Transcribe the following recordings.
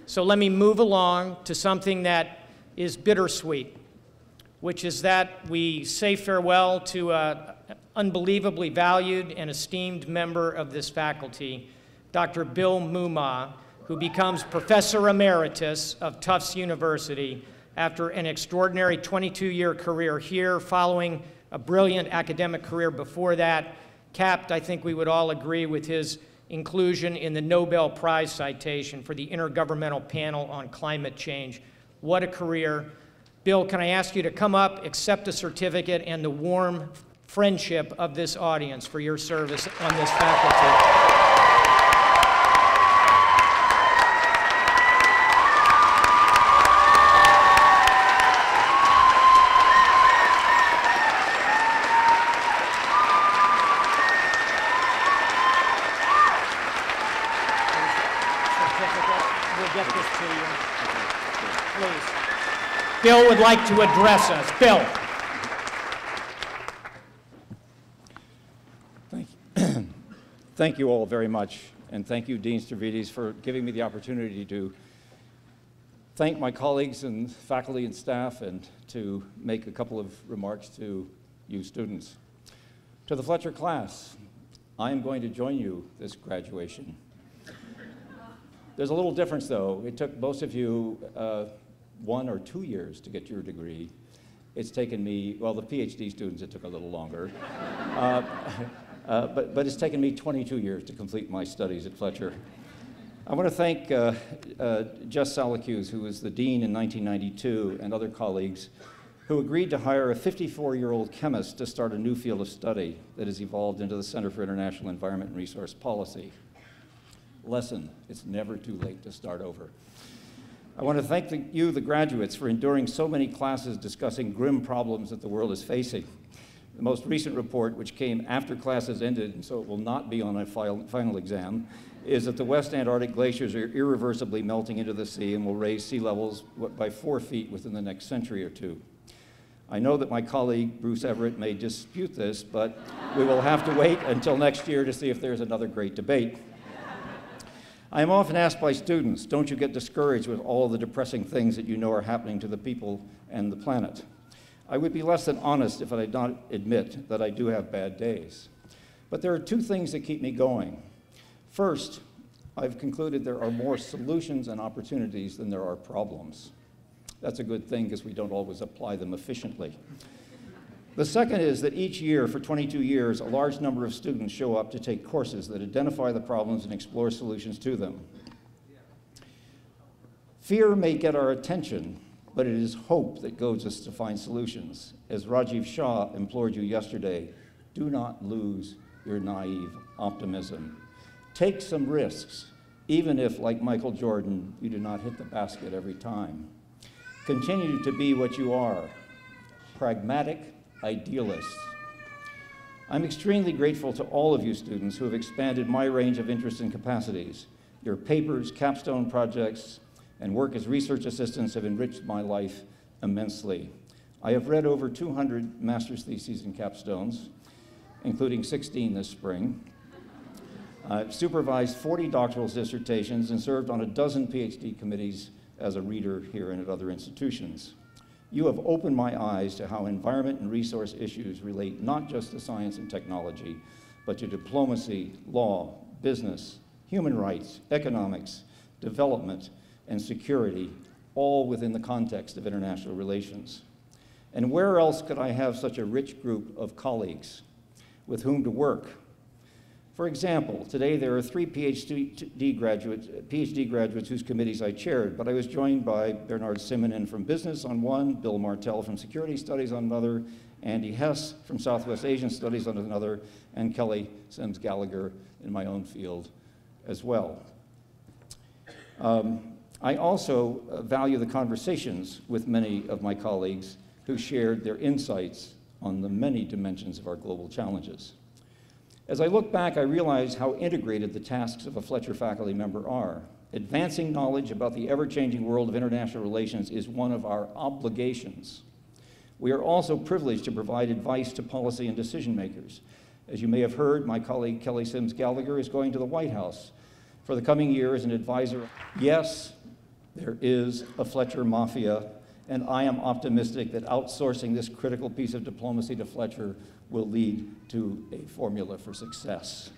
So let me move along to something that is bittersweet, which is that we say farewell to an unbelievably valued and esteemed member of this faculty, Dr. Bill Moomaw, who becomes Professor Emeritus of Tufts University after an extraordinary 22-year career here, following a brilliant academic career before that, capped, I think we would all agree, with his inclusion in the Nobel Prize citation for the Intergovernmental Panel on Climate Change. What a career. Bill, can I ask you to come up, accept a certificate, and the warm friendship of this audience for your service on this faculty. Bill would like to address us. Bill. Thank you all very much, and thank you, Dean Stavridis, for giving me the opportunity to thank my colleagues and faculty and staff and to make a couple of remarks to you students. To the Fletcher class, I am going to join you this graduation. There's a little difference, though. It took most of you 1 or 2 years to get your degree. It's taken me, well, the PhD students, it took a little longer. But it's taken me 22 years to complete my studies at Fletcher. I want to thank Jess Salacuse, who was the dean in 1992, and other colleagues who agreed to hire a 54-year-old chemist to start a new field of study that has evolved into the Center for International Environment and Resource Policy. Lesson, it's never too late to start over. I want to thank you, the graduates, for enduring so many classes discussing grim problems that the world is facing. The most recent report, which came after classes ended, and so it will not be on a final exam, is that the West Antarctic glaciers are irreversibly melting into the sea and will raise sea levels by 4 feet within the next century or two. I know that my colleague, Bruce Everett, may dispute this, but we will have to wait until next year to see if there's another great debate. I am often asked by students, don't you get discouraged with all the depressing things that you know are happening to the people and the planet? I would be less than honest if I did not admit that I do have bad days. But there are 2 things that keep me going. First, I've concluded there are more solutions and opportunities than there are problems. That's a good thing because we don't always apply them efficiently. The second is that each year, for 22 years, a large number of students show up to take courses that identify the problems and explore solutions to them. Fear may get our attention, but it is hope that goads us to find solutions. As Rajiv Shah implored you yesterday, do not lose your naive optimism. Take some risks, even if, like Michael Jordan, you do not hit the basket every time. Continue to be what you are, pragmatic idealists. I'm extremely grateful to all of you students who have expanded my range of interests and capacities. Your papers, capstone projects, and work as research assistants have enriched my life immensely. I have read over 200 master's theses and capstones, including 16 this spring. I've supervised 40 doctoral dissertations and served on a dozen PhD committees as a reader here and at other institutions. You have opened my eyes to how environment and resource issues relate not just to science and technology, but to diplomacy, law, business, human rights, economics, development, and security, all within the context of international relations. And where else could I have such a rich group of colleagues with whom to work? For example, today there are 3 PhD graduates whose committees I chaired, but I was joined by Bernard Simonin from Business on one, Bill Martell from Security Studies on another, Andy Hess from Southwest Asian Studies on another, and Kelly Sims Gallagher in my own field as well. I also value the conversations with many of my colleagues who shared their insights on the many dimensions of our global challenges. As I look back, I realize how integrated the tasks of a Fletcher faculty member are. Advancing knowledge about the ever-changing world of international relations is one of our obligations. We are also privileged to provide advice to policy and decision makers. As you may have heard, my colleague Kelly Sims Gallagher is going to the White House for the coming year as an advisor. Yes, There is a Fletcher mafia, and I am optimistic that outsourcing this critical piece of diplomacy to Fletcher will lead to a formula for success.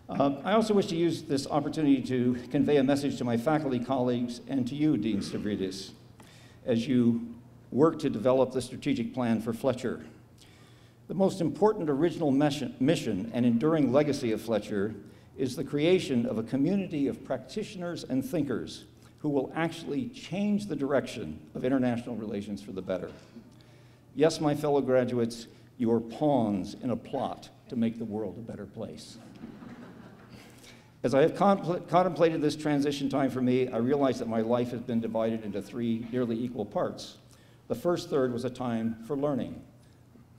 I also wish to use this opportunity to convey a message to my faculty colleagues and to you, Dean Stavridis, as you work to develop the strategic plan for Fletcher. The most important original mission and enduring legacy of Fletcher is the creation of a community of practitioners and thinkers who will actually change the direction of international relations for the better. Yes, my fellow graduates, you are pawns in a plot to make the world a better place. As I have contemplated this transition time for me, I realize that my life has been divided into 3 nearly equal parts. The first third was a time for learning,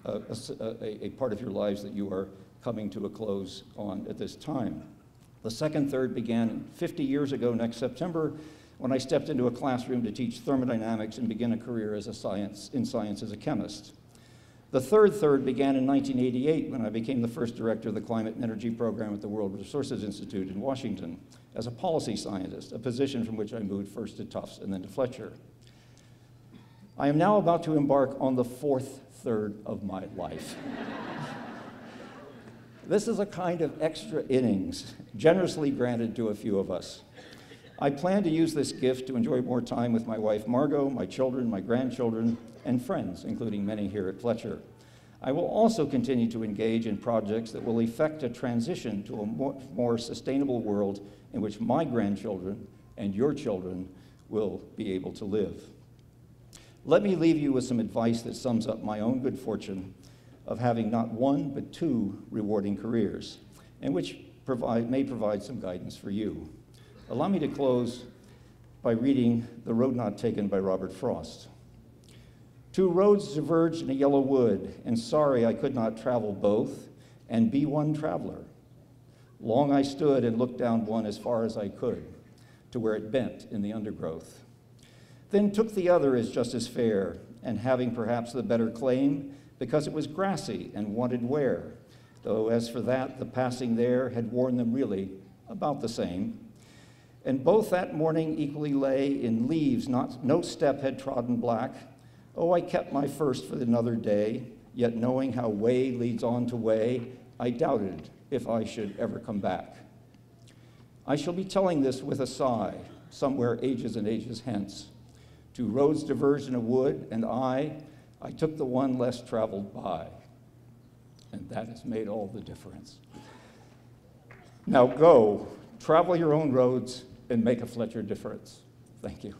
a part of your lives that you are coming to a close on at this time. The second third began 50 years ago next September when I stepped into a classroom to teach thermodynamics and begin a career as in science as a chemist. The third third began in 1988 when I became the first director of the Climate and Energy Program at the World Resources Institute in Washington as a policy scientist, a position from which I moved first to Tufts and then to Fletcher. I am now about to embark on the fourth third of my life. This is a kind of extra innings, generously granted to a few of us. I plan to use this gift to enjoy more time with my wife Margot, my children, my grandchildren, and friends, including many here at Fletcher. I will also continue to engage in projects that will effect a transition to a more sustainable world in which my grandchildren and your children will be able to live. Let me leave you with some advice that sums up my own good fortune of having not one but 2 rewarding careers, and which may provide some guidance for you. Allow me to close by reading The Road Not Taken by Robert Frost. 2 roads diverged in a yellow wood, and sorry I could not travel both and be one traveler. Long I stood and looked down one as far as I could, to where it bent in the undergrowth. Then took the other as just as fair, and having perhaps the better claim, because it was grassy and wanted wear, though as for that, the passing there had worn them really about the same. And both that morning equally lay in leaves, no step had trodden black. Oh, I kept my first for another day, yet knowing how way leads on to way, I doubted if I should ever come back. I shall be telling this with a sigh, somewhere ages and ages hence. 2 roads diverged in a wood, and I took the one less traveled by. And that has made all the difference. Now go, travel your own roads, and make a Fletcher difference. Thank you.